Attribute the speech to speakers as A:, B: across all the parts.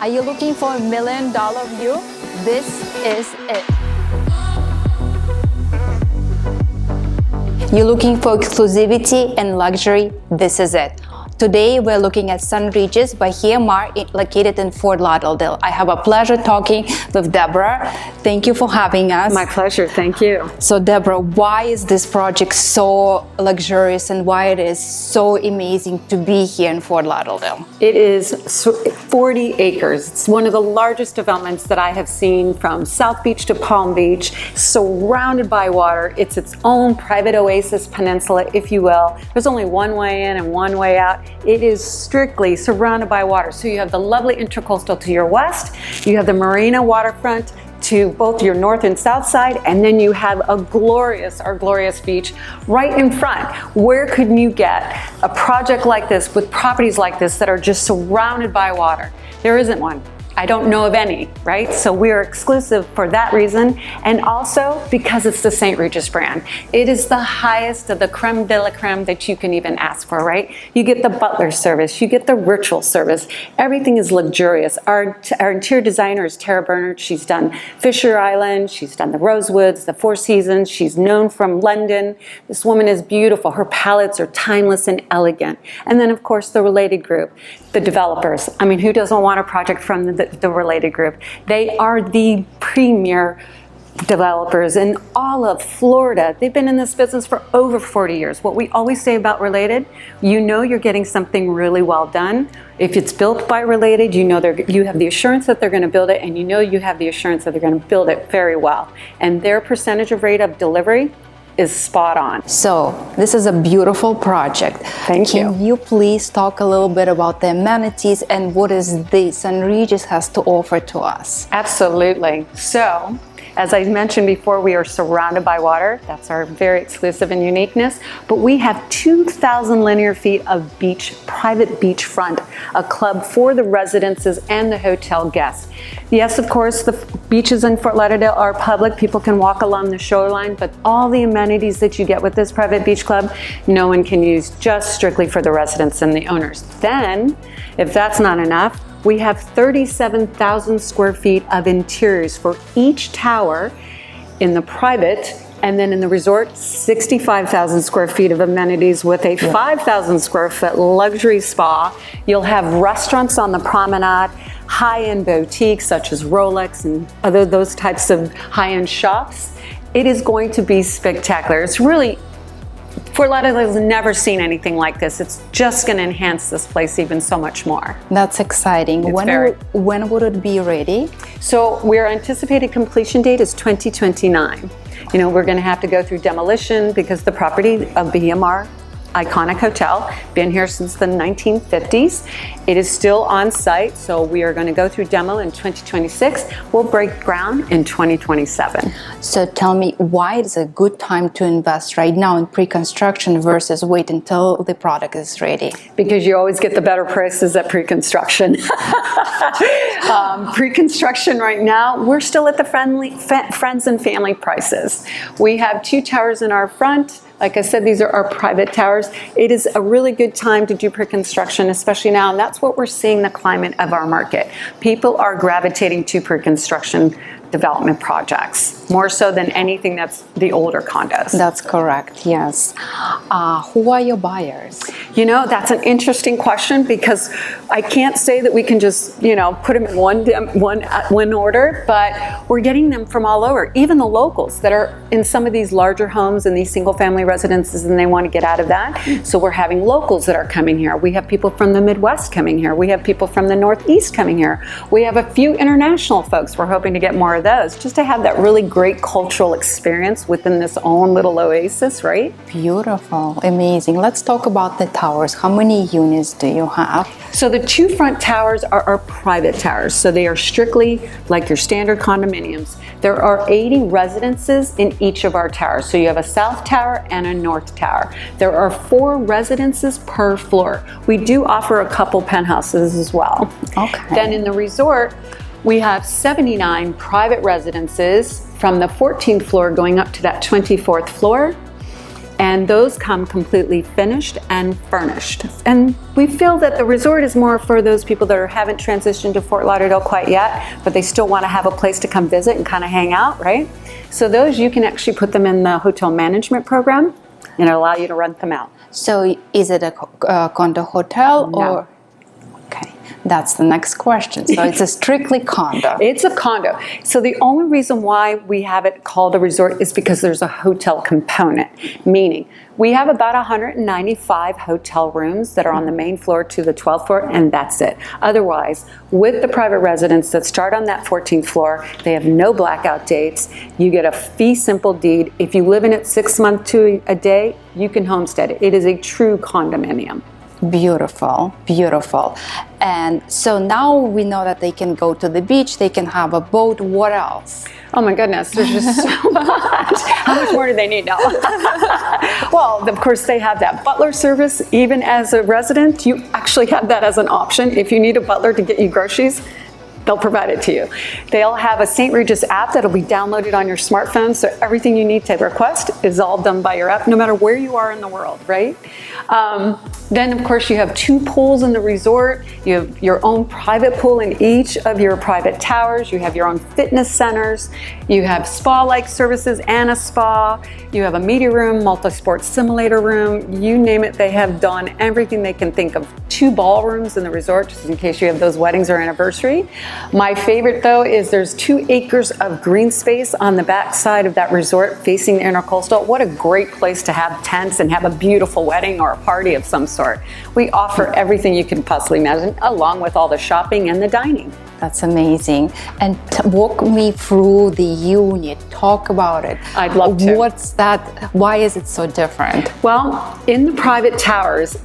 A: Are you looking for $1 million view? This is it. You're looking for exclusivity and luxury? This is it. Today we're looking at Sun Reges by HMar, located in Fort Lauderdale. I have a pleasure talking with Deborah. Thank you for having us.
B: My pleasure, thank you.
A: So Deborah, why is this project so luxurious and why it is so amazing to be here in Fort Lauderdale?
B: It is 40 acres. It's one of the largest developments that I have seen from South Beach to Palm Beach, surrounded by water. It's its own private oasis peninsula, if you will. There's only one way in and one way out. It is strictly surrounded by water. So you have the lovely intercoastal to your west, you have the marina waterfront to both your north and south side, and then you have our glorious beach right in front. Where could you get a project like this with properties like this that are just surrounded by water? There isn't one. I don't know of any, right? So we are exclusive for that reason, and also because it's the St. Regis brand. It is the highest of the creme de la creme that you can even ask for, right? You get the butler service, you get the ritual service. Everything is luxurious. Our interior designer is Tara Bernard. She's done Fisher Island, she's done the Rosewoods, the Four Seasons. She's known from London. This woman is beautiful. Her palettes are timeless and elegant. And then, of course, the Related Group, the developers. I mean, who doesn't want a project from the Related Group? They are the premier developers in all of Florida. They've been in this business for over 40 years. What we always say about Related, you know you're getting something really well done. If it's built by Related, you know you have the assurance that they're going to build it, and you know you have the assurance that they're going to build it very well. And their percentage of rate of delivery is spot on.
A: So this is a beautiful project.
B: Thank you.
A: Can you please talk a little bit about the amenities and what is the Sun Reges has to offer to us?
B: Absolutely. So, as I mentioned before, we are surrounded by water. That's our very exclusive and uniqueness. But we have 2,000 linear feet of private beachfront, a club for the residences and the hotel guests. Yes, of course, the beaches in Fort Lauderdale are public. People can walk along the shoreline, but all the amenities that you get with this private beach club, no one can use, just strictly for the residents and the owners. Then, if that's not enough, we have 37,000 square feet of interiors for each tower in the private, and then in the resort, 65,000 square feet of amenities with a 5,000 square foot luxury spa. You'll have restaurants on the promenade, high-end boutiques such as Rolex and those types of high-end shops. It is going to be spectacular. It's really, Fort Lauderdale has never seen anything like this. It's just going to enhance this place even so much more.
A: That's exciting. When would it be ready?
B: So our anticipated completion date is 2029. You know, we're going to have to go through demolition because the property of the HMar iconic hotel, been here since the 1950s. It is still on site, so we are going to go through demo in 2026. We'll break ground in 2027.
A: So tell me, why is a good time to invest right now in pre-construction versus wait until the product is ready?
B: Because you always get the better prices at pre-construction. Pre-construction right now, we're still at the friends and family prices. We have 2 towers in our front. Like I said, these are our private towers. It is a really good time to do pre-construction, especially now, and that's what we're seeing the climate of our market. People are gravitating to pre-construction development projects, more so than anything that's the older condos.
A: That's correct, yes. Who are your buyers?
B: You know, that's an interesting question because I can't say that we can just, you know, put them in one order, but we're getting them from all over, even the locals that are in some of these larger homes and these single family residences, and they want to get out of that. So we're having locals that are coming here. We have people from the Midwest coming here. We have people from the Northeast coming here. We have a few international folks. We're hoping to get more of those, just to have that really great cultural experience within this own little oasis, right?
A: Beautiful, amazing. Let's talk about the towers. How many units do you have?
B: So the 2 front towers are our private towers. So they are strictly like your standard condominiums. There are 80 residences in each of our towers. So you have a south tower and a north tower. There are 4 residences per floor. We do offer a couple penthouses as well.
A: Okay.
B: Then in the resort, we have 79 private residences from the 14th floor going up to that 24th floor. And those come completely finished and furnished. And we feel that the resort is more for those people that haven't transitioned to Fort Lauderdale quite yet, but they still want to have a place to come visit and kind of hang out, right? So those, you can actually put them in the hotel management program and it'll allow you to rent them out.
A: So is it a condo hotel
B: No.
A: or? Okay, that's the next question. So it's a strictly condo.
B: It's a condo. So the only reason why we have it called a resort is because there's a hotel component, meaning we have about 195 hotel rooms that are on the main floor to the 12th floor, and that's it. Otherwise, with the private residents that start on that 14th floor, they have no blackout dates. You get a fee simple deed. If you live in it 6 months to a day, you can homestead it. It is a true condominium.
A: Beautiful, beautiful. And so now we know that they can go to the beach, they can have a boat. What else?
B: Oh my goodness, there's just so much. How much more do they need now? Well, of course, they have that butler service. Even as a resident, you actually have that as an option. If you need a butler to get you groceries, they'll provide it to you. They'll have a St. Regis app that'll be downloaded on your smartphone, so everything you need to request is all done by your app, no matter where you are in the world, right? Then, of course, you have 2 pools in the resort. You have your own private pool in each of your private towers. You have your own fitness centers. You have spa-like services and a spa. You have a media room, multi-sport simulator room. You name it, they have done everything they can think of. 2 ballrooms in the resort, just in case you have those weddings or anniversary. My favorite, though, is there's 2 acres of green space on the back side of that resort facing the intercoastal. What a great place to have tents and have a beautiful wedding or a party of some sort. We offer everything you can possibly imagine, along with all the shopping and the dining.
A: That's amazing. And walk me through the unit. Talk about it.
B: I'd love to.
A: What's that? Why is it so different?
B: Well, in the private towers,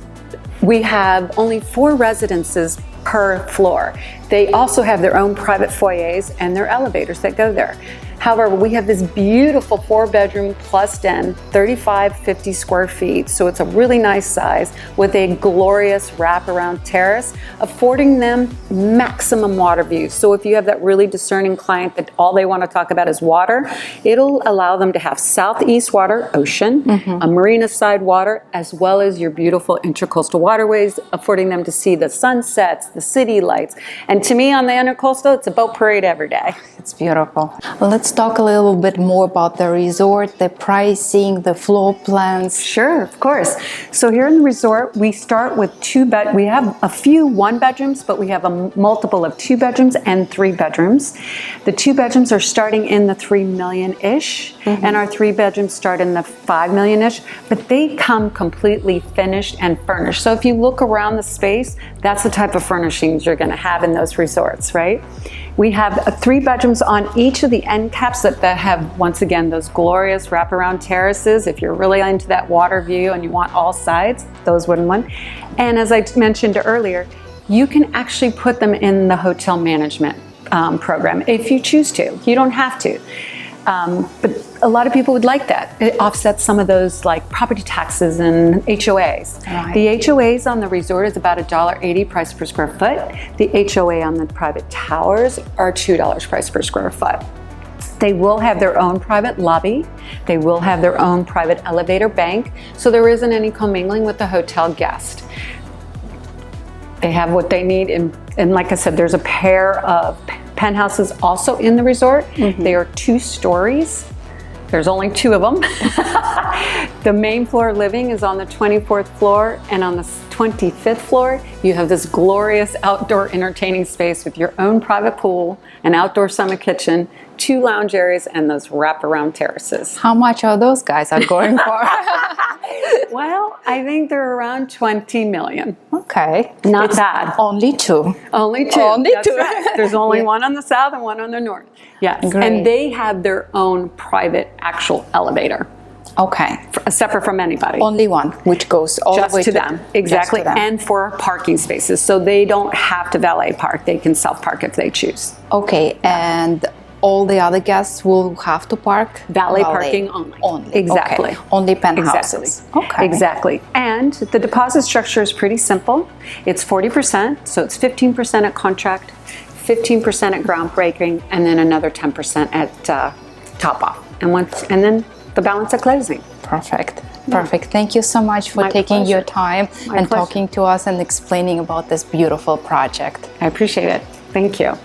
B: we have only 4 residences per floor. They also have their own private foyers and their elevators that go there. However, we have this beautiful 4-bedroom plus den, 35-50 square feet. So it's a really nice size with a glorious wraparound terrace, affording them maximum water views. So if you have that really discerning client that all they want to talk about is water, it'll allow them to have southeast water, ocean, a marina side water, as well as your beautiful intercoastal waterways, affording them to see the sunsets, the city lights. And to me on the intercoastal, it's a boat parade every day.
A: It's beautiful. Let's talk a little bit more about the resort, the pricing, the floor plans.
B: Sure, of course. So here in the resort, we start with we have a few 1-bedrooms, but we have a multiple of 2 bedrooms and 3 bedrooms. The 2 bedrooms are starting in the $3 million-ish, and our 3 bedrooms start in the $5 million-ish, but they come completely finished and furnished. So if you look around the space, that's the type of furnishings you're gonna have in those resorts, right? We have 3 bedrooms on each of the end caps that have, once again, those glorious wraparound terraces. If you're really into that water view and you want all sides, those wooden one. And as I mentioned earlier, you can actually put them in the hotel management program if you choose to. You don't have to. But a lot of people would like that. It offsets some of those like property taxes and HOAs.
A: Right.
B: The HOAs on the resort is about $1.80 price per square foot. The HOA on the private towers are $2 price per square foot. They will have their own private lobby. They will have their own private elevator bank. So there isn't any commingling with the hotel guest. They have what they need. And like I said, there's a pair of penthouses also in the resort. They are 2 stories. There's only 2 of them. The main floor living is on the 24th floor, and on the 25th floor, you have this glorious outdoor entertaining space with your own private pool, an outdoor summer kitchen, 2 lounge areas, and those wraparound terraces.
A: How much are those guys are going for?
B: Well, I think they're around 20 million.
A: Okay.
B: Not
A: It's
B: bad.
A: Only 2.
B: Only 2.
A: Only
B: That's
A: 2.
B: right. There's only one on the south and one on the north. Yes.
A: Great.
B: And they have their own private actual elevator,
A: Okay.
B: separate from anybody.
A: Only one, which goes all
B: Just
A: the way
B: to them. Exactly.
A: Just to them.
B: And for parking spaces. So they don't have to valet park. They can self-park if they choose.
A: Okay, and all the other guests will have to park?
B: Valet parking only.
A: Only.
B: Exactly.
A: Okay. Only penthouses.
B: Exactly.
A: Okay.
B: Exactly. And the deposit structure is pretty simple. It's 40%, so it's 15% at contract, 15% at groundbreaking, and then another 10% at top off. And then the balance at closing.
A: Perfect. Perfect. Thank you so much for
B: My
A: taking
B: pleasure.
A: your time
B: My
A: and
B: pleasure.
A: talking to us and explaining about this beautiful project.
B: I appreciate it. Thank you.